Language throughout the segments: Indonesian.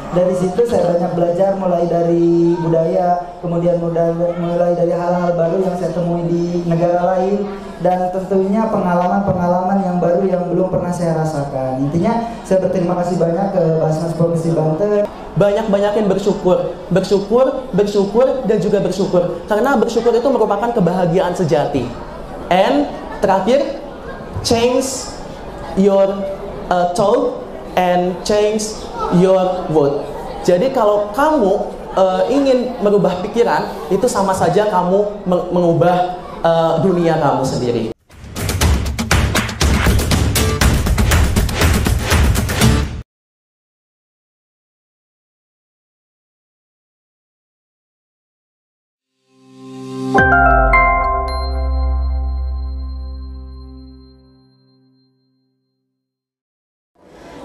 dari situ saya banyak belajar mulai dari budaya, kemudian mulai dari hal-hal baru yang saya temui di negara lain, dan tentunya pengalaman-pengalaman yang baru yang belum pernah saya rasakan. Intinya saya berterima kasih banyak ke Basnas Provinsi Banten. Banyak-banyakin bersyukur, dan juga bersyukur. Karena bersyukur itu merupakan kebahagiaan sejati. And terakhir, change your thought and change your vote. Jadi kalau kamu ingin merubah pikiran, itu sama saja kamu mengubah dunia kamu sendiri.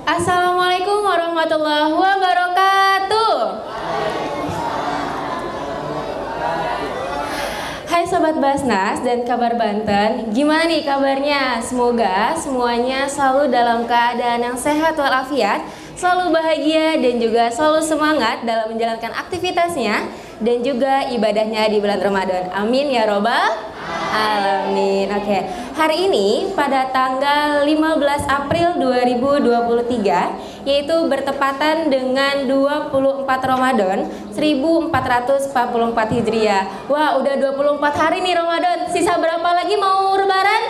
Assalamualaikum warahmatullahi wabarakatuh. Hai Sobat Basnas dan Kabar Banten, gimana nih kabarnya? Semoga semuanya selalu dalam keadaan yang sehat walafiat, selalu bahagia dan juga selalu semangat dalam menjalankan aktivitasnya dan juga ibadahnya di bulan Ramadan. Amin ya robbal alamin. Oke, hari ini pada tanggal 15 April 2023, yaitu bertepatan dengan 24 Ramadan 1444 Hijriah. Wah, udah 24 hari nih Ramadan. Sisa berapa lagi mau Lebaran?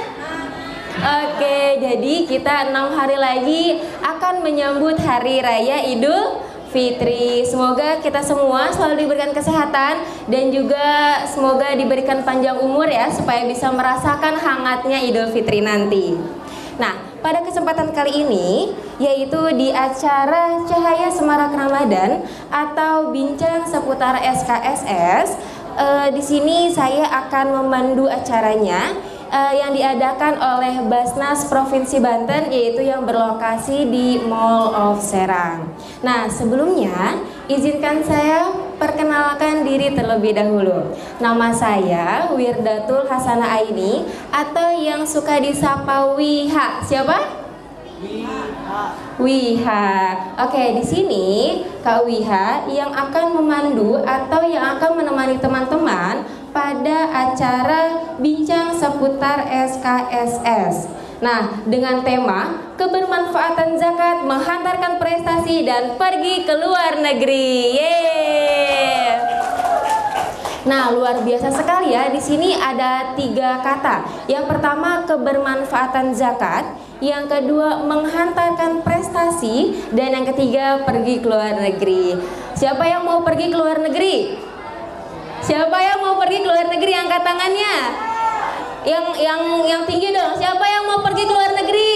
Oke, jadi kita 6 hari lagi akan menyambut Hari Raya Idul Fitri. Semoga kita semua selalu diberikan kesehatan dan juga semoga diberikan panjang umur ya, supaya bisa merasakan hangatnya Idul Fitri nanti. Nah, pada kesempatan kali ini, yaitu di acara Cahaya Semarak Ramadan atau Bincang Seputar SKSS, di sini saya akan memandu acaranya yang diadakan oleh Basnas Provinsi Banten, yaitu yang berlokasi di Mall of Serang. Nah, sebelumnya izinkan saya perkenalkan diri terlebih dahulu. Nama saya Wirdatul Hasanah Aini atau yang suka disapa Wiha. Siapa? Wiha. Oke, di sini Kak Wiha yang akan memandu atau yang akan menemani teman-teman pada acara Bincang Seputar SKSS. Nah, dengan tema kebermanfaatan zakat menghantarkan prestasi dan pergi ke luar negeri. Yeay. Nah, luar biasa sekali ya. Di sini ada 3 kata. Yang pertama, kebermanfaatan zakat. Yang kedua, menghantarkan prestasi. Dan yang ketiga, pergi ke luar negeri. Siapa yang mau pergi ke luar negeri? Siapa yang mau pergi ke luar negeri? Angkat tangannya. Yang tinggi dong. Siapa yang mau pergi ke luar negeri?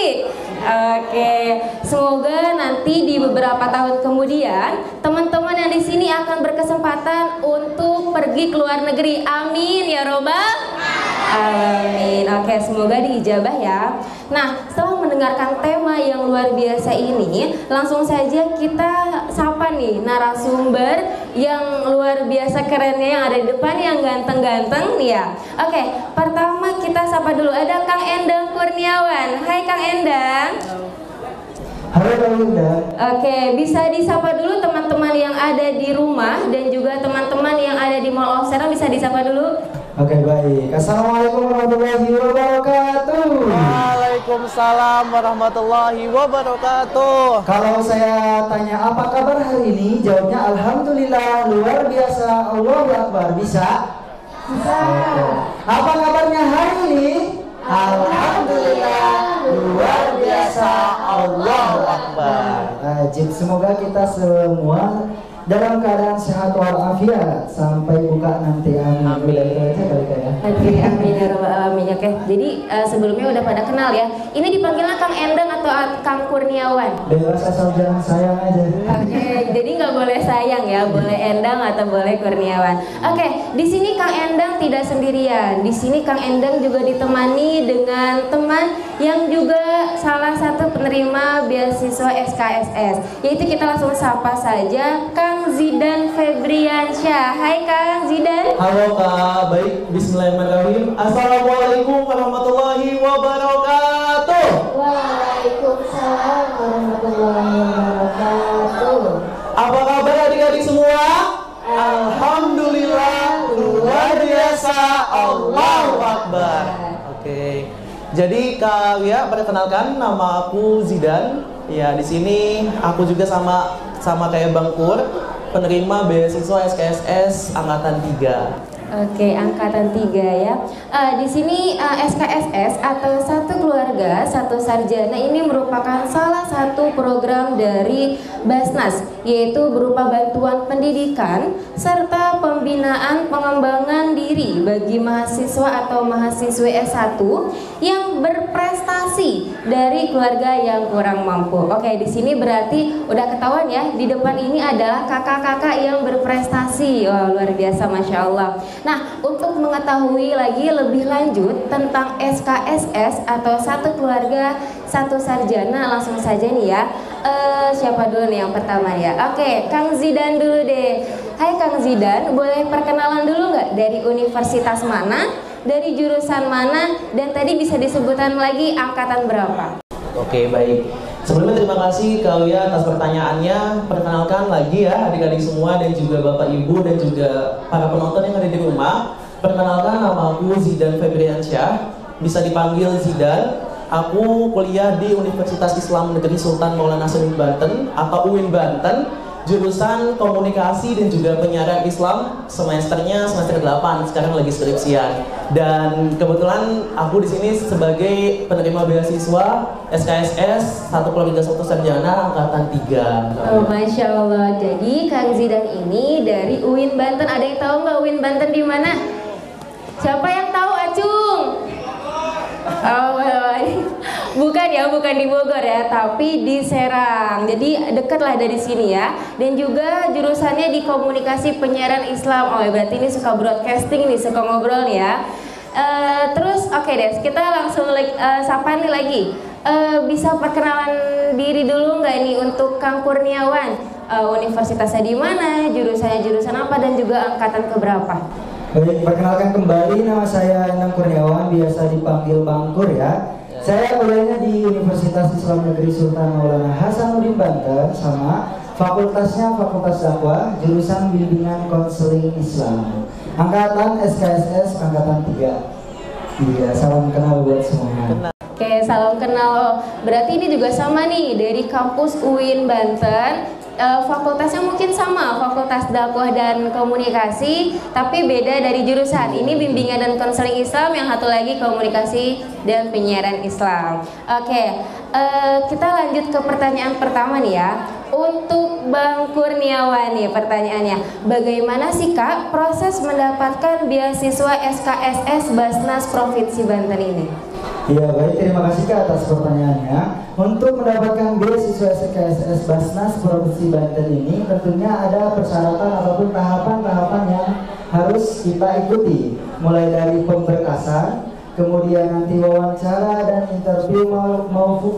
Oke, semoga nanti di beberapa tahun kemudian teman-teman yang di sini akan berkesempatan untuk pergi ke luar negeri. Amin ya robbal alamin. Oke, semoga diijabah ya. Nah, setelah mendengarkan tema yang luar biasa ini, langsung saja kita sapa nih narasumber yang luar biasa kerennya yang ada di depan, yang ganteng-ganteng nih ya. Oke, pertama kita sapa dulu, ada Kang Endang Kurniawan. Hai Kang Endang. Halo Kak Winda. Oke, bisa disapa dulu teman-teman yang ada di rumah dan juga teman-teman yang ada di Mall of Serang, bisa disapa dulu. Oke, baik. Assalamualaikum warahmatullahi wabarakatuh. Waalaikumsalam warahmatullahi wabarakatuh. Kalau saya tanya apa kabar hari ini, jawabnya alhamdulillah, luar biasa, Allahu Akbar. Bisa? Bisa. Apa kabarnya hari ini? Alhamdulillah, luar biasa, Allahu Akbar. Ajib, semoga kita semua dalam keadaan sehat walafiat sampai buka nanti. Amin. Amin. Amin ya rabbal alamin. Oke, jadi sebelumnya udah pada kenal ya. Ini dipanggilnya Kang Endang atau Kang Kurniawan? Bebas asal jangan sayang aja. Oke, jadi nggak boleh sayang ya, boleh Endang atau boleh Kurniawan. Oke, di sini Kang Endang tidak sendirian. Di sini Kang Endang juga ditemani dengan teman yang juga salah satu penerima beasiswa SKSS. Yaitu kita langsung sapa saja Kang Zidan Febriansyah. Hai Kang Zidan. Halo Kak, baik. Bismillahirrahmanirrahim. Assalamualaikum warahmatullahi wabarakatuh. Waalaikumsalam warahmatullahi wabarakatuh. Apa kabar adik-adik semua? Alhamdulillah, luar biasa, Allahu Akbar. Oke. Jadi Kak Wia, perkenalkan, nama aku Zidan. Ya, di sini aku juga sama kayak Bang Pur, penerima beasiswa SKSS angkatan 3. Oke, angkatan 3 ya. Di sini SKSS atau Satu Keluarga Satu Sarjana ini merupakan salah satu program dari Basnas, yaitu berupa bantuan pendidikan serta pembinaan pengembangan diri bagi mahasiswa atau mahasiswi S1 yang berprestasi dari keluarga yang kurang mampu. Oke, di sini berarti udah ketahuan ya, di depan ini adalah kakak-kakak yang berprestasi. Wah, luar biasa, Masya Allah. Nah, untuk mengetahui lagi lebih lanjut tentang SKSS atau Satu Keluarga Satu Sarjana, langsung saja nih ya. Siapa dulu nih yang pertama ya? Oke, Kang Zidan dulu deh. Hai Kang Zidan, boleh perkenalan dulu nggak? Dari universitas mana? Dari jurusan mana? Dan tadi bisa disebutkan lagi angkatan berapa? Oke, baik. Sebelumnya terima kasih Kak Wia atas pertanyaannya. Perkenalkan lagi ya adik-adik semua dan juga Bapak Ibu dan juga para penonton yang ada di rumah. Perkenalkan, nama aku Zidan Febriansyah, bisa dipanggil Zidan. Aku kuliah di Universitas Islam Negeri Sultan Maulana Hasanuddin Banten atau UIN Banten, jurusan Komunikasi dan juga Penyiaran Islam, semesternya semester 8, sekarang lagi skripsian. Dan kebetulan aku di sini sebagai penerima beasiswa SKSS Satu Keluarga Satu Sarjana angkatan 3. Oh, Masya Allah. Jadi Kang Zidan ini dari UIN Banten. Ada yang tahu nggak UIN Banten di mana? Siapa yang tahu, Acung? Oh, bukan ya, bukan di Bogor ya, tapi di Serang. Jadi dekat lah dari sini ya. Dan juga jurusannya di Komunikasi Penyiaran Islam. Oh, berarti ini suka broadcasting nih, suka ngobrol nih ya. Terus oke deh, kita langsung sapa nih lagi. Bisa perkenalan diri dulu nggak nih untuk Kang Kurniawan? Universitasnya di mana? Jurusannya jurusan apa? Dan juga angkatan keberapa? Baik, perkenalkan kembali, nama saya Endang Kurniawan, biasa dipanggil Bang Kur ya. Saya kuliahnya di Universitas Islam Negeri Sultan Maulana Hasanuddin Banten, sama fakultasnya Fakultas Dakwah, jurusan Bimbingan Konseling Islam. Angkatan SKSS angkatan 3. Iya, salam kenal buat semuanya. Oke, salam kenal. Oh, berarti ini juga sama nih dari kampus UIN Banten. Fakultasnya mungkin sama, Fakultas Dakwah dan Komunikasi, tapi beda dari jurusan. Ini Bimbingan dan Konseling Islam, yang satu lagi Komunikasi dan Penyiaran Islam. Oke, kita lanjut ke pertanyaan pertama nih ya. Untuk Bang Kurniawan nih pertanyaannya, bagaimana sih Kak proses mendapatkan beasiswa SKSS Basnas Provinsi Banten ini? Ya baik, terima kasih Kak atas pertanyaannya. Untuk mendapatkan beasiswa SKSS Basnas Provinsi Banten ini tentunya ada persyaratan ataupun tahapan-tahapan yang harus kita ikuti. Mulai dari pemberkasan, kemudian nanti wawancara dan interview maupun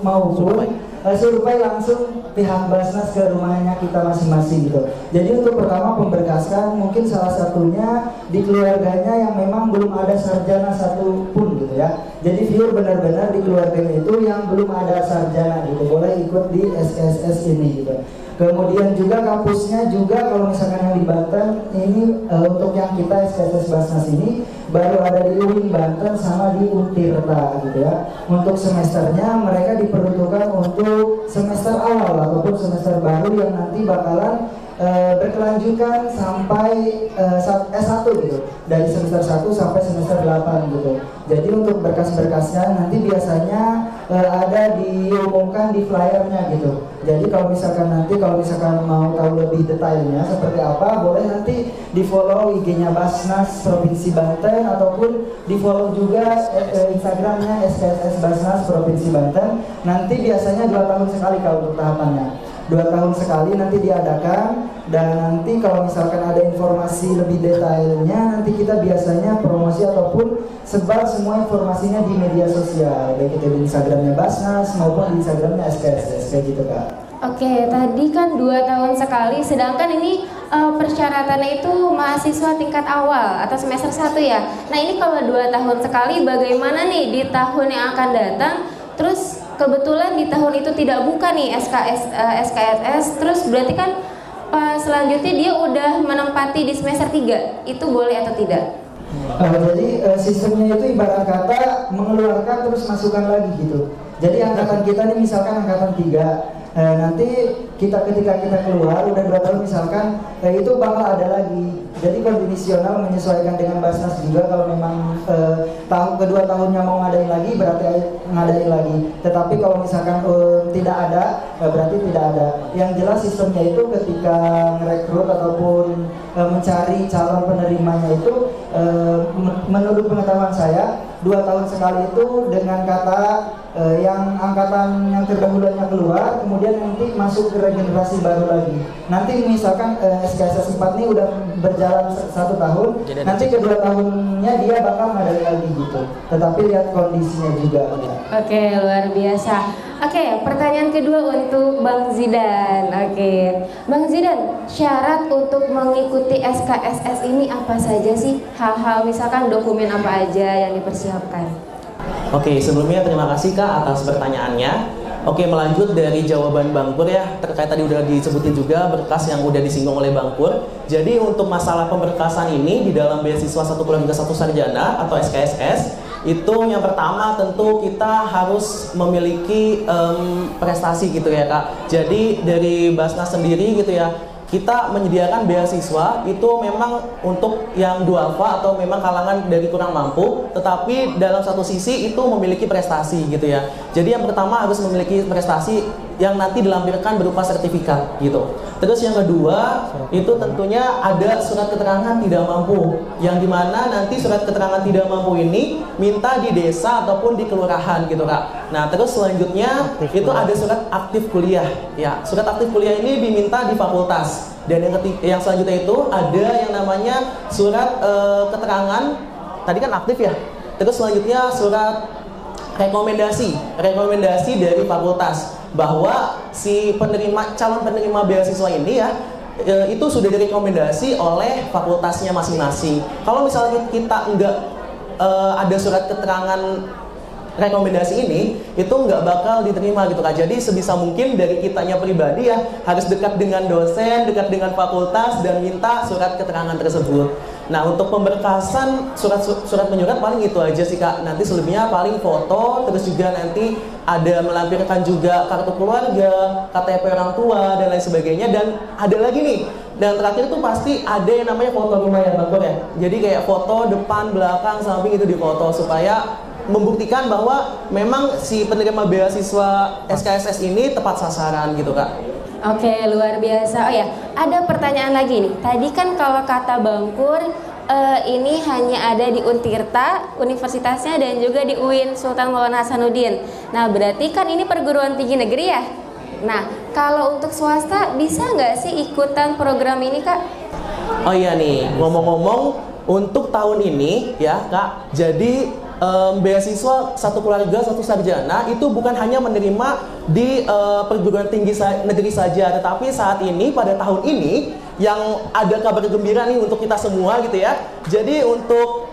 survei langsung pihak Basnas ke rumahnya kita masing-masing gitu. Jadi untuk pertama pemberkasan, mungkin salah satunya di keluarganya yang memang belum ada sarjana satu pun gitu ya. Jadi viewer benar-benar di keluarganya itu yang belum ada sarjana gitu, boleh ikut di SKSS ini gitu. Kemudian juga kampusnya juga kalau misalkan yang di Banten ini untuk yang kita SKSS Basnas ini baru ada di UIN Banten sama di Untirta gitu ya. Untuk semesternya mereka diperuntukkan untuk semester awal ataupun semester baru yang nanti bakalan berkelanjutan sampai S1 gitu, dari semester 1 sampai semester 8 gitu. Jadi untuk berkas-berkasnya nanti biasanya ada diumumkan di flyernya gitu. Jadi kalau misalkan mau tahu lebih detailnya seperti apa, boleh nanti di follow IG-nya Basnas Provinsi Banten ataupun di follow juga Instagramnya SKSS Basnas Provinsi Banten. Nanti biasanya 2 tahun sekali kalau untuk tahapannya. 2 tahun sekali nanti diadakan, dan nanti kalau misalkan ada informasi lebih detailnya nanti kita biasanya promosi ataupun sebar semua informasinya di media sosial, baik itu di Instagramnya Basnas maupun di Instagramnya SKSS kayak gitu Kak. Oke, tadi kan 2 tahun sekali, sedangkan ini persyaratannya itu mahasiswa tingkat awal atau semester 1 ya. Nah ini kalau 2 tahun sekali, bagaimana nih di tahun yang akan datang? Terus kebetulan di tahun itu tidak buka nih SKSS, terus berarti kan selanjutnya dia udah menempati di semester 3, itu boleh atau tidak? Jadi sistemnya itu ibarat kata mengeluarkan terus masukkan lagi gitu. Jadi angkatan kita nih misalkan angkatan 3, nanti ketika kita keluar udah 2 tahun misalkan, itu bakal ada lagi. Jadi kondisional menyesuaikan dengan Basnas juga. Kalau memang kedua tahunnya mau ngadain lagi berarti ngadain lagi. Tetapi kalau misalkan tidak ada, berarti tidak ada. Yang jelas sistemnya itu ketika merekrut ataupun mencari calon penerimanya itu, menurut pengetahuan saya 2 tahun sekali itu dengan kata yang angkatan yang terdahulunya keluar, kemudian nanti masuk ke regenerasi baru lagi. Nanti misalkan SKSS 4 ini udah berjalan 1 tahun, nanti kedua tahunnya dia bakal ngadain lagi gitu. Tetapi lihat kondisinya juga. Oke, luar biasa. Oke, pertanyaan kedua untuk Bang Zidan. Oke, Bang Zidan, syarat untuk mengikuti SKSS ini apa saja sih? Hal-hal misalkan dokumen apa aja yang dipersiapkan? Oke, sebelumnya terima kasih Kak atas pertanyaannya. Oke, melanjut dari jawaban Bang Pur ya, terkait tadi udah disebutin juga berkas yang udah disinggung oleh Bang Pur. Jadi untuk masalah pemberkasan ini di dalam beasiswa 1 keluarga 1 sarjana atau SKSS, itu yang pertama tentu kita harus memiliki prestasi gitu ya Kak. Jadi dari Basnas sendiri gitu ya, kita menyediakan beasiswa itu memang untuk yang duafa atau memang kalangan dari kurang mampu, tetapi dalam satu sisi itu memiliki prestasi gitu ya. Jadi yang pertama harus memiliki prestasi yang nanti dilampirkan berupa sertifikat gitu. Terus yang kedua itu tentunya ada surat keterangan tidak mampu, yang dimana nanti surat keterangan tidak mampu ini minta di desa ataupun di kelurahan gitu Kak. Nah terus selanjutnya itu ada surat aktif kuliah ya. Surat aktif kuliah ini diminta di fakultas. Dan yang selanjutnya itu ada yang namanya surat keterangan, tadi kan aktif ya. Terus selanjutnya surat rekomendasi dari fakultas bahwa si calon penerima beasiswa ini ya itu sudah direkomendasi oleh fakultasnya masing-masing. Kalau misalnya kita enggak ada surat keterangan rekomendasi ini, itu nggak bakal diterima gitu Kak. Jadi sebisa mungkin dari kitanya pribadi ya harus dekat dengan dosen, dekat dengan fakultas dan minta surat keterangan tersebut. Nah untuk pemberkasan surat menyurat paling itu aja sih Kak. Nanti selebihnya paling foto, terus juga nanti ada melampirkan juga kartu keluarga, KTP orang tua dan lain sebagainya. Dan ada lagi nih, dan terakhir itu pasti ada yang namanya foto rumah ya Bang Pur ya. Jadi kayak foto depan, belakang, samping itu difoto supaya membuktikan bahwa memang si penerima beasiswa SKSS ini tepat sasaran gitu Kak. Oke, luar biasa. Oh ya, ada pertanyaan lagi nih. Tadi kan kalau kata Bang Pur ini hanya ada di Untirta, universitasnya, dan juga di UIN Sultan Maulana Hasanuddin. Nah, berarti kan ini perguruan tinggi negeri ya? Nah, kalau untuk swasta bisa nggak sih ikutan program ini Kak? Oh iya nih, ngomong-ngomong untuk tahun ini ya Kak, jadi beasiswa 1 keluarga 1 sarjana itu bukan hanya menerima di perguruan tinggi negeri saja, tetapi saat ini pada tahun ini yang ada kabar gembira nih untuk kita semua gitu ya. Jadi untuk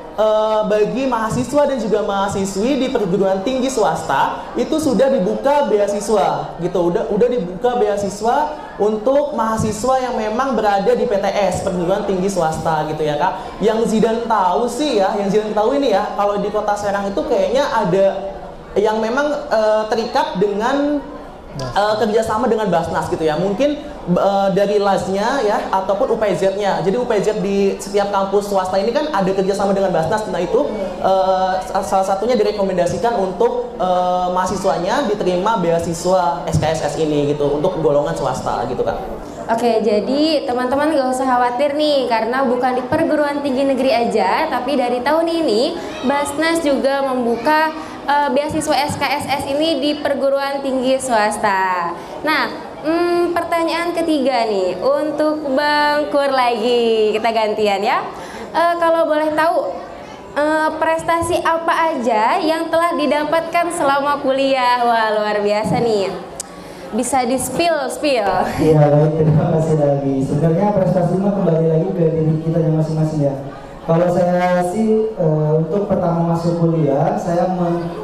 bagi mahasiswa dan juga mahasiswi di perguruan tinggi swasta itu sudah dibuka beasiswa gitu, udah dibuka beasiswa untuk mahasiswa yang memang berada di PTS perguruan tinggi swasta gitu ya Kak. Yang Zidan tahu sih ya, yang Zidan tahu ini ya, kalau di Kota Serang itu kayaknya ada yang memang terikat dengan kerjasama dengan Basnas gitu ya, mungkin dari LAS-nya ya ataupun UPZ-nya. Jadi UPZ di setiap kampus swasta ini kan ada kerjasama dengan Basnas. Nah itu salah satunya direkomendasikan untuk mahasiswanya diterima beasiswa SKSS ini gitu untuk golongan swasta gitu Kak. Oke, jadi teman-teman gak usah khawatir nih, karena bukan di perguruan tinggi negeri aja, tapi dari tahun ini Basnas juga membuka beasiswa SKSS ini di perguruan tinggi swasta. Nah, pertanyaan ketiga nih untuk Bang Kur lagi, kita gantian ya. Kalau boleh tahu prestasi apa aja yang telah didapatkan selama kuliah? Wah, luar biasa nih. Bisa di spill. Iya baik, terima kasih lagi. Sebenarnya prestasi mah kembali lagi ke diri kita yang masing-masing ya. Kalau saya sih untuk pertama masuk kuliah, saya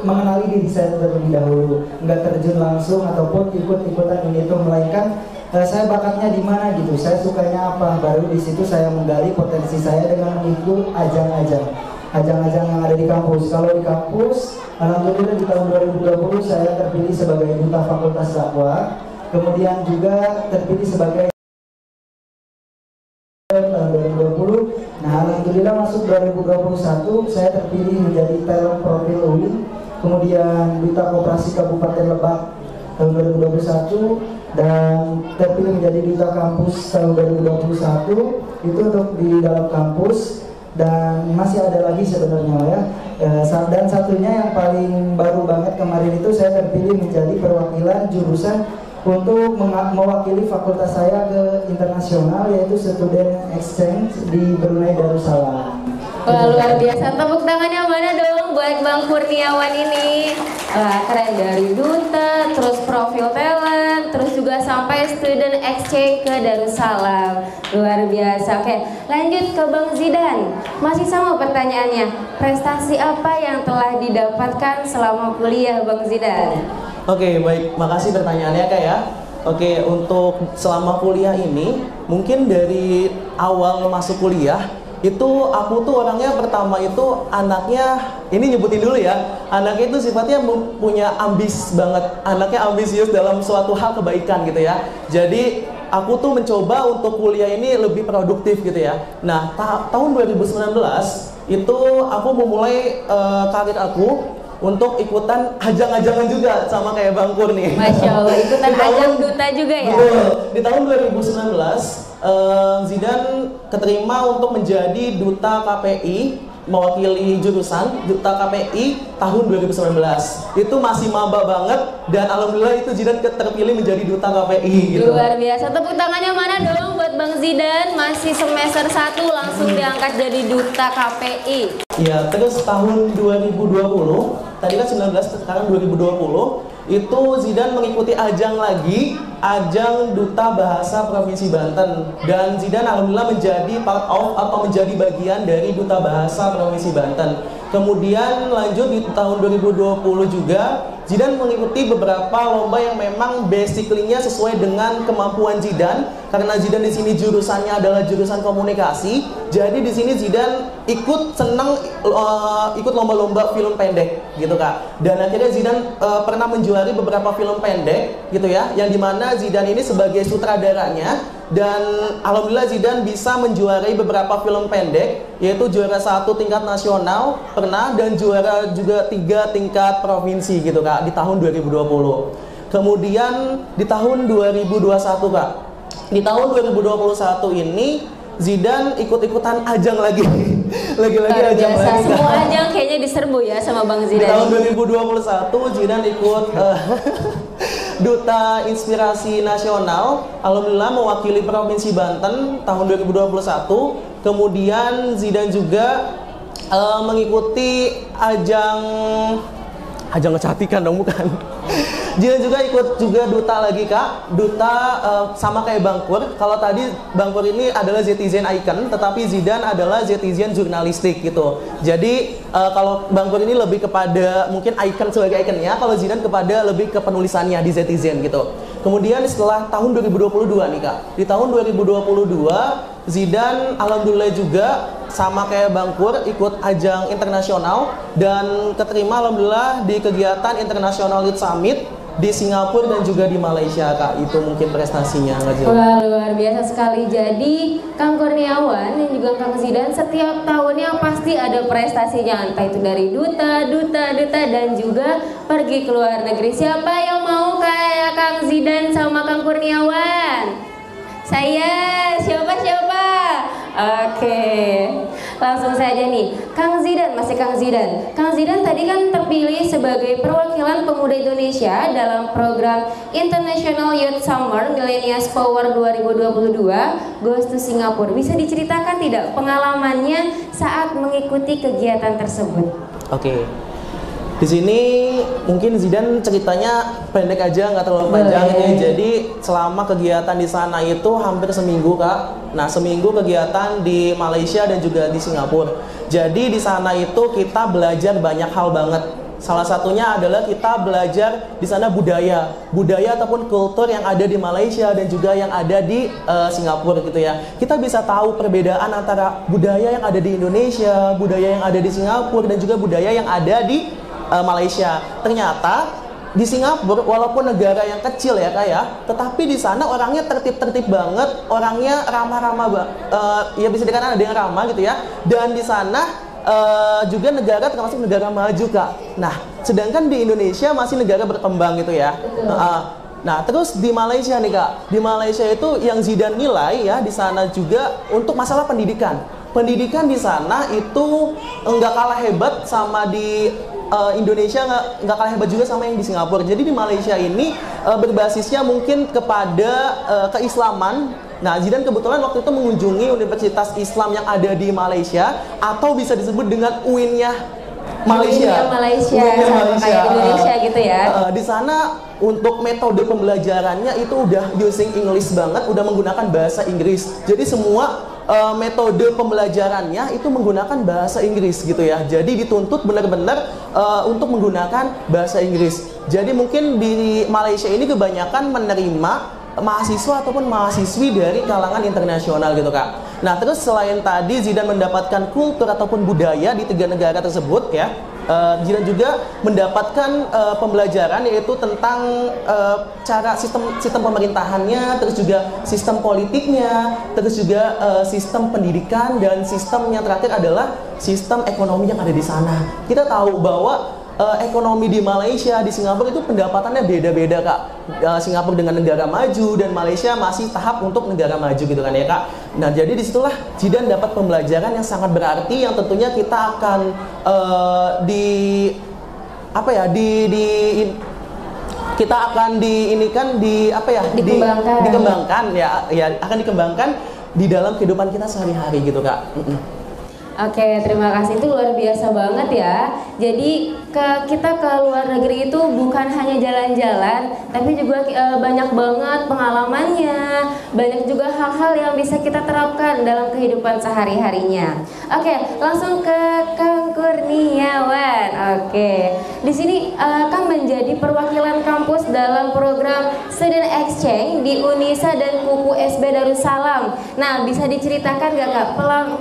mengenali diri saya terlebih dahulu, nggak terjun langsung ataupun ikut-ikutan ini itu, melainkan saya bakatnya di mana gitu, saya sukanya apa. Baru di situ saya menggali potensi saya dengan mengikuti ajang-ajang yang ada di kampus. Kalau di kampus, alhamdulillah di tahun 2020 saya terpilih sebagai duta Fakultas Dakwah, kemudian juga terpilih sebagai tahun 2020. Nah, alhamdulillah masuk 2021 saya terpilih menjadi talent profil UIN, kemudian duta koperasi Kabupaten Lebak tahun 2021, dan terpilih menjadi duta kampus tahun 2021. Itu untuk di dalam kampus, dan masih ada lagi sebenarnya ya. Dan satunya yang paling baru banget kemarin itu saya terpilih menjadi perwakilan jurusan untuk mewakili fakultas saya ke internasional, yaitu student exchange di Brunei Darussalam. Wah, luar biasa, tepuk tangannya mana dong buat Bang Kurniawan ini. Keren, dari duta, terus profil talent, terus juga sampai student exchange ke Darussalam. Luar biasa. Oke, lanjut ke Bang Zidan. Masih sama pertanyaannya, prestasi apa yang telah didapatkan selama kuliah Bang Zidan? Oke, baik, makasih pertanyaannya Kak ya. Oke, untuk selama kuliah ini, mungkin dari awal masuk kuliah, itu aku tuh orangnya pertama itu anaknya, ini nyebutin dulu ya, anaknya itu sifatnya punya ambis banget, anaknya ambisius dalam suatu hal kebaikan gitu ya. Jadi aku tuh mencoba untuk kuliah ini lebih produktif gitu ya. Nah, tahun 2019 itu aku memulai karir aku untuk ikutan ajang-ajangan juga sama kayak Bang Kur nih. Masya Allah, ikutan ajang duta juga ya? Betul. Di tahun 2019, Zidan keterima untuk menjadi duta KPI, mewakili jurusan duta KPI tahun 2019. Itu masih maba banget, dan alhamdulillah itu Zidan terpilih menjadi duta KPI gitu. Luar biasa, tepuk tangannya mana dong buat Bang Zidan, masih semester 1 langsung diangkat jadi duta KPI. Ya, terus tahun 2020, tadi kan 19, sekarang 2020, itu Zidan mengikuti ajang lagi, ajang Duta Bahasa Provinsi Banten, dan Zidan alhamdulillah menjadi part of atau menjadi bagian dari Duta Bahasa Provinsi Banten. Kemudian lanjut di tahun 2020 juga Zidan mengikuti beberapa lomba yang memang basically-nya sesuai dengan kemampuan Zidan, karena Zidan di sini jurusannya adalah jurusan komunikasi. Jadi di sini Zidan ikut lomba-lomba film pendek gitu Kak. Dan akhirnya Zidan pernah menjuari beberapa film pendek gitu ya, yang dimana Zidan ini sebagai sutradaranya, dan alhamdulillah Zidan bisa menjuarai beberapa film pendek, yaitu juara 1 tingkat nasional pernah, dan juara juga 3 tingkat provinsi gitu Kak di tahun 2020. Kemudian di tahun 2021 Kak, di tahun 2021 ini Zidan ikut-ikutan ajang lagi. Lagi-lagi ajang lagi. Semua ajang kayaknya diserbu ya sama Bang Zidan. Di tahun 2021 Zidan ikut Duta Inspirasi Nasional, alhamdulillah mewakili Provinsi Banten tahun 2021. Kemudian Zidan juga mengikuti ajang kecantikan dong, bukan? Zidan juga ikut juga duta lagi Kak, duta sama kayak Bang Kur. Kalau tadi Bang Kur ini adalah Zetizen Icon, tetapi Zidan adalah Zetizen Jurnalistik gitu. Jadi kalau Bang Kur ini lebih kepada mungkin icon sebagai iconnya, kalau Zidan kepada lebih ke penulisannya di Zetizen gitu. Kemudian setelah tahun 2022 nih Kak, di tahun 2022 Zidan alhamdulillah juga sama kayak Bang Kur ikut ajang internasional, dan keterima alhamdulillah di kegiatan International Youth Summit di Singapura dan juga di Malaysia Kak. Itu mungkin prestasinya nggak jauh. Wah, luar biasa sekali. Jadi Kang Kurniawan dan juga Kang Zidan setiap tahunnya pasti ada prestasinya, entah itu dari duta, dan juga pergi ke luar negeri. Siapa yang mau kayak Kang Zidan sama Kang Kurniawan? Saya, siapa? Oke, langsung saja nih, Kang Zidan, masih Kang Zidan. Kang Zidan tadi kan terpilih sebagai perwakilan pemuda Indonesia dalam program International Youth Summer Millennials Power 2022 Goes to Singapore. Bisa diceritakan tidak pengalamannya saat mengikuti kegiatan tersebut? Oke. Di sini mungkin Zidan ceritanya pendek aja, nggak terlalu panjang ya. Jadi selama kegiatan di sana itu hampir seminggu Kak. Nah, seminggu kegiatan di Malaysia dan juga di Singapura. Jadi di sana itu kita belajar banyak hal banget. Salah satunya adalah kita belajar di sana budaya ataupun kultur yang ada di Malaysia dan juga yang ada di Singapura gitu ya. Kita bisa tahu perbedaan antara budaya yang ada di Indonesia, budaya yang ada di Singapura dan juga budaya yang ada di Malaysia. Ternyata di Singapura, walaupun negara yang kecil ya Kak ya, tetapi di sana orangnya tertib-tertib banget, orangnya ramah-ramah, ya bisa dikatakan ada yang ramah gitu ya. Dan di sana juga negara termasuk negara maju Kak. Nah, sedangkan di Indonesia masih negara berkembang gitu ya. Nah, terus di Malaysia nih Kak, di Malaysia itu yang Zidan nilai ya di sana juga untuk masalah pendidikan. Pendidikan di sana itu nggak kalah hebat sama di Indonesia, nggak kalah hebat juga sama yang di Singapura. Jadi di Malaysia ini berbasisnya mungkin kepada keislaman. Nah, Zidan kebetulan waktu itu mengunjungi Universitas Islam yang ada di Malaysia, atau bisa disebut dengan UIN-nya Malaysia. Kayak Indonesia gitu ya. Di sana untuk metode pembelajarannya itu udah using English banget, udah menggunakan bahasa Inggris. Jadi semua metode pembelajarannya itu menggunakan bahasa Inggris gitu ya. Jadi dituntut benar-benar untuk menggunakan bahasa Inggris. Jadi mungkin di Malaysia ini kebanyakan menerima mahasiswa ataupun mahasiswi dari kalangan internasional gitu Kak. Nah, terus selain tadi Zidan mendapatkan kultur ataupun budaya di 3 negara tersebut ya, Zidan juga mendapatkan pembelajaran yaitu tentang cara sistem pemerintahannya, terus juga sistem politiknya, terus juga sistem pendidikan, dan sistem yang terakhir adalah sistem ekonomi yang ada di sana. Kita tahu bahwa ekonomi di Malaysia, di Singapura itu pendapatannya beda-beda Kak. Singapura dengan negara maju dan Malaysia masih tahap untuk negara maju gitu kan ya Kak. Nah, jadi disitulah Zidan dapat pembelajaran yang sangat berarti yang tentunya kita akan kita akan dikembangkan ya akan dikembangkan di dalam kehidupan kita sehari-hari gitu Kak. Oke, terima kasih, itu luar biasa banget ya. Jadi kita ke luar negeri itu bukan hanya jalan-jalan, tapi juga banyak banget pengalamannya, banyak juga hal-hal yang bisa kita terapkan dalam kehidupan sehari-harinya. Oke, langsung ke Kang Kurniawan. Oke, di sini Kang menjadi perwakilan kampus dalam program Student Exchange di Unisa dan Kupu SB Darussalam. Nah, bisa diceritakan gak Kak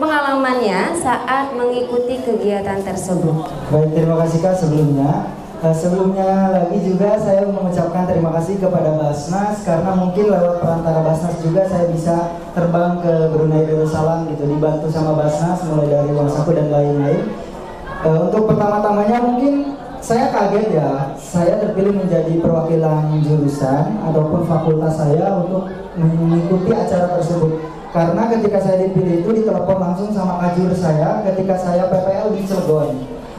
pengalamannya saat mengikuti kegiatan tersebut? Baik, terima kasih Kak sebelumnya lagi juga saya mengucapkan terima kasih kepada Basnas, karena mungkin lewat perantara Basnas juga saya bisa terbang ke Brunei Darussalam gitu, dibantu sama Basnas mulai dari uang saku dan lain-lain. Untuk pertama-tamanya mungkin saya kaget ya, saya terpilih menjadi perwakilan jurusan ataupun fakultas saya untuk mengikuti acara tersebut. Karena ketika saya dipilih itu ditelepon langsung sama kajur saya ketika saya PPL di Cilegon.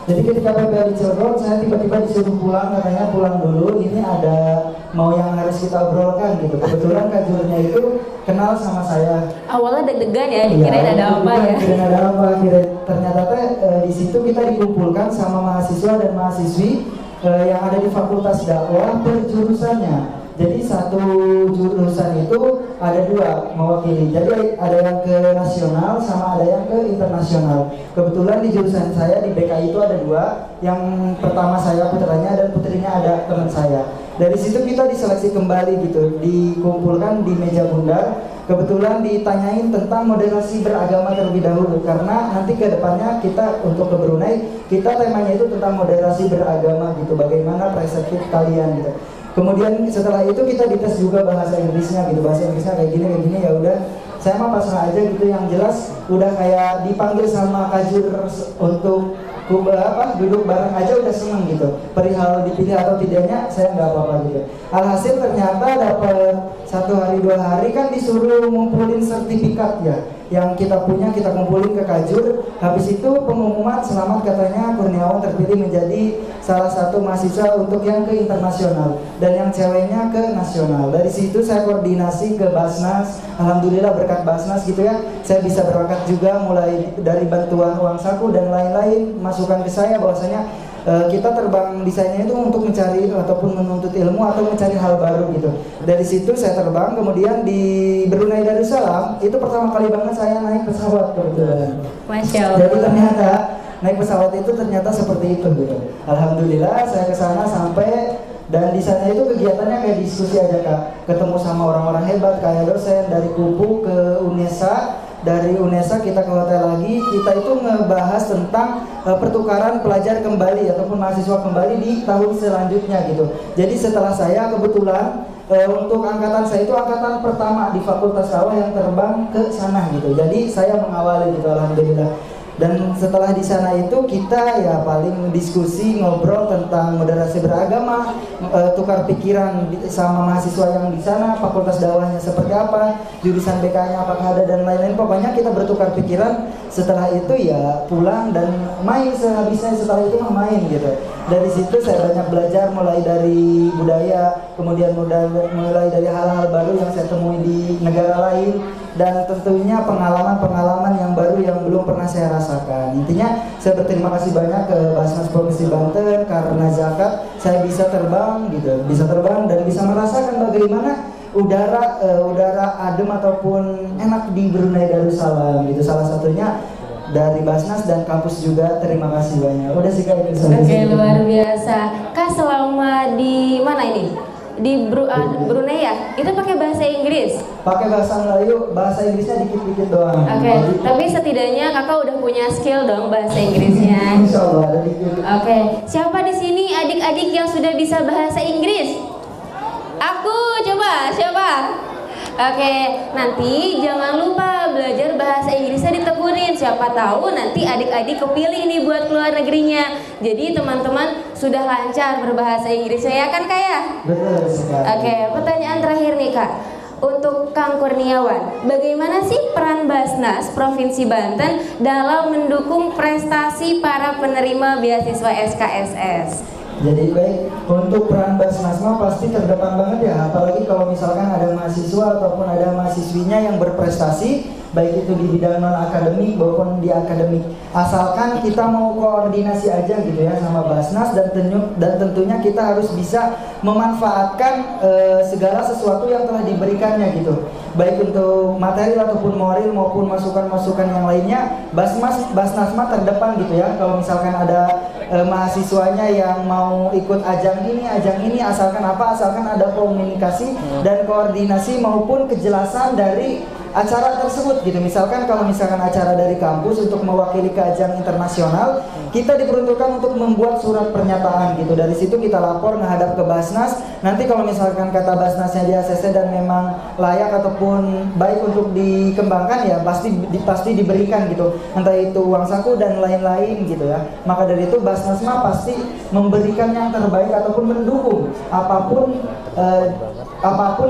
Jadi ketika PPL di Cilegon saya tiba-tiba disuruh pulang, katanya pulang dulu, ini ada mau yang harus kita obrolkan gitu. Kebetulan kajurnya itu kenal sama saya. Awalnya deg-degan ya, dikirain ada apa ya? Kirain ada apa, ternyata di situ kita dikumpulkan sama mahasiswa dan mahasiswi yang ada di Fakultas Dakwah per jurusannya. Jadi satu jurusan itu ada 2 mewakili. Jadi ada yang ke nasional sama ada yang ke internasional. Kebetulan di jurusan saya di BK itu ada 2. Yang pertama saya putranya dan putrinya ada teman saya. Dari situ kita diseleksi kembali gitu, dikumpulkan di meja bundar. Kebetulan ditanyain tentang moderasi beragama terlebih dahulu, karena nanti ke depannya kita untuk ke Brunei, kita temanya itu tentang moderasi beragama gitu, bagaimana perspektif kalian gitu. Kemudian setelah itu kita dites juga bahasa Inggrisnya gitu, bahasa Inggrisnya kayak gini ya udah. Saya mah pasrah aja gitu, yang jelas udah kayak dipanggil sama kajur untuk duduk bareng aja udah seneng gitu. Perihal dipilih atau tidaknya saya nggak apa-apa gitu. Alhasil ternyata dapat 1 hari 2 hari kan disuruh ngumpulin sertifikat ya, yang kita punya kita kumpulin ke kajur. Habis itu pengumuman selamat, katanya Kurniawan terpilih menjadi salah satu mahasiswa untuk yang ke internasional dan yang ceweknya ke nasional. Dari situ saya koordinasi ke Basnas. Alhamdulillah berkat Basnas gitu ya, saya bisa berangkat juga mulai dari bantuan uang saku dan lain-lain, masukan ke saya bahwasanya kita terbang di sana itu untuk mencari ataupun menuntut ilmu atau mencari hal baru gitu. Dari situ saya terbang, kemudian di Brunei Darussalam itu pertama kali banget saya naik pesawat kebetulan. Masya Allah. Jadi ternyata naik pesawat itu ternyata seperti itu gitu. Alhamdulillah saya ke sana sampai, dan di sana itu kegiatannya kayak diskusi aja Kak, ketemu sama orang-orang hebat kayak dosen dari KUPU ke UNESA, dari UNESA kita ke hotel lagi, kita itu ngebahas tentang pertukaran pelajar kembali ataupun mahasiswa kembali di tahun selanjutnya gitu. Jadi setelah saya kebetulan untuk angkatan saya itu angkatan pertama di Fakultas Kawah yang terbang ke sana gitu. Jadi saya mengawali gitu, alhamdulillah. Dan setelah di sana itu kita ya paling diskusi, ngobrol tentang moderasi beragama, tukar pikiran sama mahasiswa yang di sana, fakultas dakwahnya seperti apa, jurusan BK-nya apakah ada dan lain-lain. Pokoknya kita bertukar pikiran. Setelah itu ya pulang dan main sehabisnya, setelah itu main gitu. Dari situ saya banyak belajar mulai dari budaya, kemudian mulai dari hal-hal baru yang saya temui di negara lain, dan tentunya pengalaman-pengalaman yang baru yang belum pernah saya rasakan. Intinya saya berterima kasih banyak ke Basnas Provinsi Banten karena zakat saya bisa terbang gitu, bisa terbang dan bisa merasakan bagaimana udara adem ataupun enak di Brunei Darussalam gitu. Salah satunya dari Basnas dan kampus juga. Terima kasih banyak. Udah sih Kak. Oke, luar biasa. Kak selama di mana ini? Di Brunei ya? Itu pakai bahasa Inggris? Pakai bahasa Melayu, bahasa Inggrisnya dikit-dikit doang. Oke, tapi setidaknya kakak udah punya skill dong bahasa Inggrisnya. Insya Allah ada dikit. Oke, siapa di sini adik-adik yang sudah bisa bahasa Inggris? Aku, coba, siapa? Oke, nanti jangan lupa belajar bahasa Inggrisnya ditekunin. Siapa tahu nanti adik-adik kepilih nih buat keluar negerinya. Jadi teman-teman sudah lancar berbahasa Inggrisnya ya kan Kak ya? Betul sekali. Oke, pertanyaan terakhir nih Kak. Untuk Kang Kurniawan, bagaimana sih peran Basnas Provinsi Banten dalam mendukung prestasi para penerima beasiswa SKSS? Jadi baik, untuk peran Basnas pasti terdepan banget ya, apalagi kalau misalkan ada mahasiswa ataupun ada mahasiswinya yang berprestasi, baik itu di bidang non akademik maupun di akademik. Asalkan kita mau koordinasi aja gitu ya sama Basnas, dan tentunya kita harus bisa memanfaatkan segala sesuatu yang telah diberikannya gitu. Baik untuk material ataupun moral maupun masukan-masukan yang lainnya, Basnas terdepan gitu ya. Kalau misalkan ada mahasiswanya yang mau ikut ajang ini, asalkan ada komunikasi dan koordinasi maupun kejelasan dari acara tersebut gitu. Misalkan kalau misalkan acara dari kampus untuk mewakili ke ajang internasional, kita diperuntukkan untuk membuat surat pernyataan gitu. Dari situ kita lapor menghadap ke Basnas. Nanti kalau misalkan kata Basnasnya di ACC dan memang layak ataupun baik untuk dikembangkan ya pasti diberikan gitu. Entah itu uang saku dan lain-lain gitu ya. Maka dari itu Basnas pasti memberikan yang terbaik ataupun mendukung apapun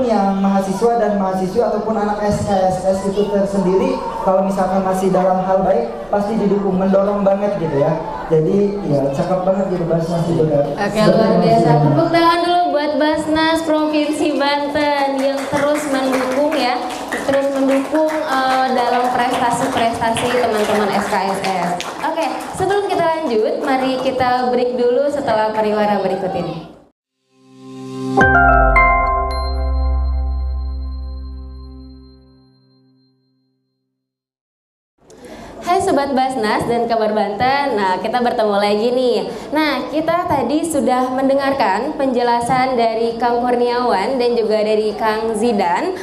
yang mahasiswa dan mahasiswi ataupun anak SKSS itu tersendiri. Kalau misalkan masih dalam hal baik pasti didukung, mendorong banget gitu ya. Jadi ya cakep banget gitu Basnas itu kan. Oke, luar biasa. Tepuk tangan dulu buat Basnas Provinsi Banten yang terus mendukung ya, dalam prestasi-prestasi teman-teman SKSS. Oke, sebelum kita lanjut, mari kita break dulu setelah pariwara berikut ini. Hai Sobat Basnas dan Kabar Banten, nah kita bertemu lagi nih. Nah kita tadi sudah mendengarkan penjelasan dari Kang Kurniawan dan juga dari Kang Zidan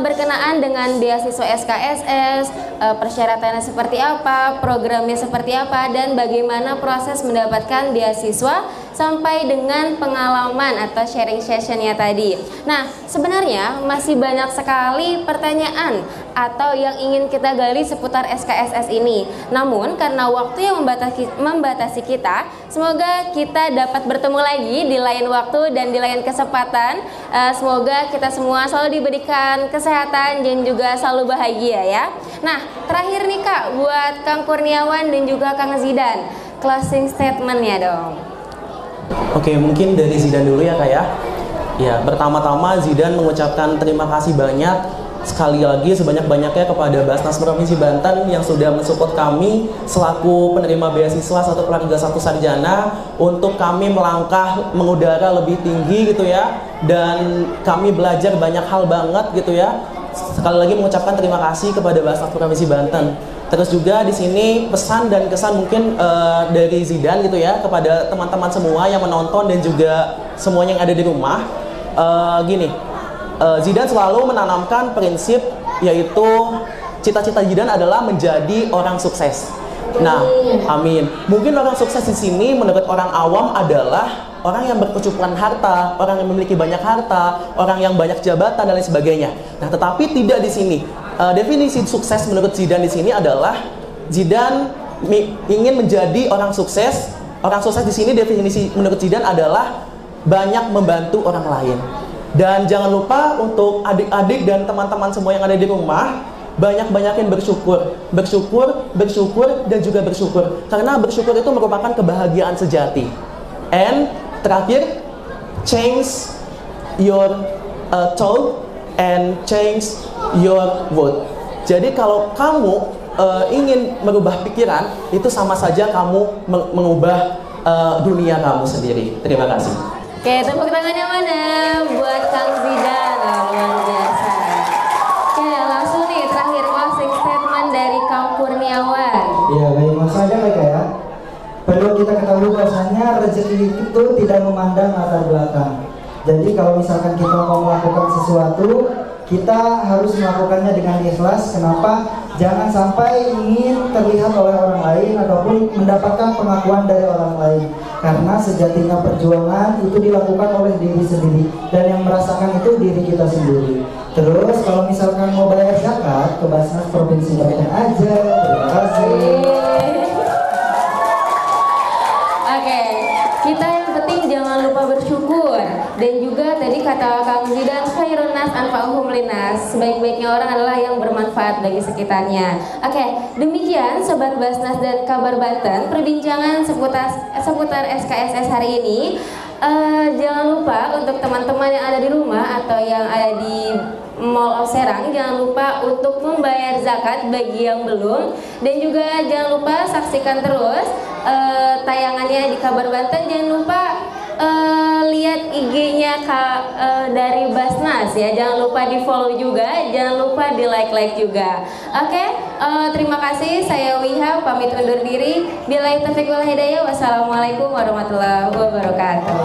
berkenaan dengan beasiswa SKSS, persyaratannya seperti apa, programnya seperti apa, dan bagaimana proses mendapatkan beasiswa sampai dengan pengalaman atau sharing sessionnya tadi. Nah sebenarnya masih banyak sekali pertanyaan atau yang ingin kita gali seputar SKSS ini. Namun karena waktu yang membatasi kita, semoga kita dapat bertemu lagi di lain waktu dan di lain kesempatan. Semoga kita semua selalu diberikan kesehatan dan juga selalu bahagia ya. Nah terakhir nih Kak, buat Kang Kurniawan dan juga Kang Zidan, closing statement-nya dong. Oke, mungkin dari Zidan dulu ya Kak ya. Ya, pertama-tama Zidan mengucapkan terima kasih banyak sekali lagi sebanyak-banyaknya kepada Basnas Provinsi Banten yang sudah mensupport kami selaku penerima beasiswa 1 Pramuga 1 Sarjana untuk kami melangkah mengudara lebih tinggi gitu ya, dan kami belajar banyak hal banget gitu ya. Sekali lagi mengucapkan terima kasih kepada Basnas Provinsi Banten. Terus juga di sini pesan dan kesan mungkin dari Zidan gitu ya kepada teman-teman semua yang menonton dan juga semuanya yang ada di rumah. Zidan selalu menanamkan prinsip yaitu cita-cita Zidan adalah menjadi orang sukses. Nah, amin. Mungkin orang sukses di sini menurut orang awam adalah orang yang berkecukupan harta, orang yang memiliki banyak harta, orang yang banyak jabatan dan lain sebagainya. Nah, tetapi tidak di sini. Definisi sukses menurut Zidan di sini adalah Zidan ingin menjadi orang sukses. Orang sukses di sini definisi menurut Zidan adalah banyak membantu orang lain. Dan jangan lupa untuk adik-adik dan teman-teman semua yang ada di rumah, banyak-banyakin bersyukur, dan juga bersyukur. Karena bersyukur itu merupakan kebahagiaan sejati. And terakhir, change your thought and change your word. Jadi kalau kamu ingin merubah pikiran, itu sama saja kamu mengubah dunia kamu sendiri. Terima kasih. Oke, tepuk tangannya mana buat Kang Zidan, luar biasa. Oke, langsung nih terakhir closing statement dari Kang Kurniawan. Iya, baik, langsung aja mereka ya. Perlu kita ketahui bahwasanya rezeki itu tidak memandang latar belakang. Jadi kalau misalkan kita mau melakukan sesuatu, kita harus melakukannya dengan ikhlas. Kenapa? Jangan sampai ingin terlihat oleh orang lain ataupun mendapatkan pengakuan dari orang lain. Karena sejatinya perjuangan itu dilakukan oleh diri sendiri, dan yang merasakan itu diri kita sendiri. Terus kalau misalkan mau bayar zakat ke Basnas Provinsi Banten aja. Terima kasih. Oke, kita yang penting jangan lupa bersyukur. Dan juga tadi kata Kang Zidan, khairun nas anfa'uhum linnas, sebaik-baiknya orang adalah yang bermanfaat bagi sekitarnya. Oke, demikian Sobat Basnas dan Kabar Banten perbincangan seputar SKSS hari ini. Jangan lupa untuk teman-teman yang ada di rumah atau yang ada di Mall of Serang, jangan lupa untuk membayar zakat bagi yang belum. Dan juga jangan lupa saksikan terus tayangannya di Kabar Banten. Jangan lupa lihat IG-nya dari Basnas ya. Jangan lupa di follow juga, jangan lupa di like juga. Oke, terima kasih. Saya Wiha pamit undur diri. Billahi taufiq wal hidayah. Wassalamualaikum warahmatullahi wabarakatuh.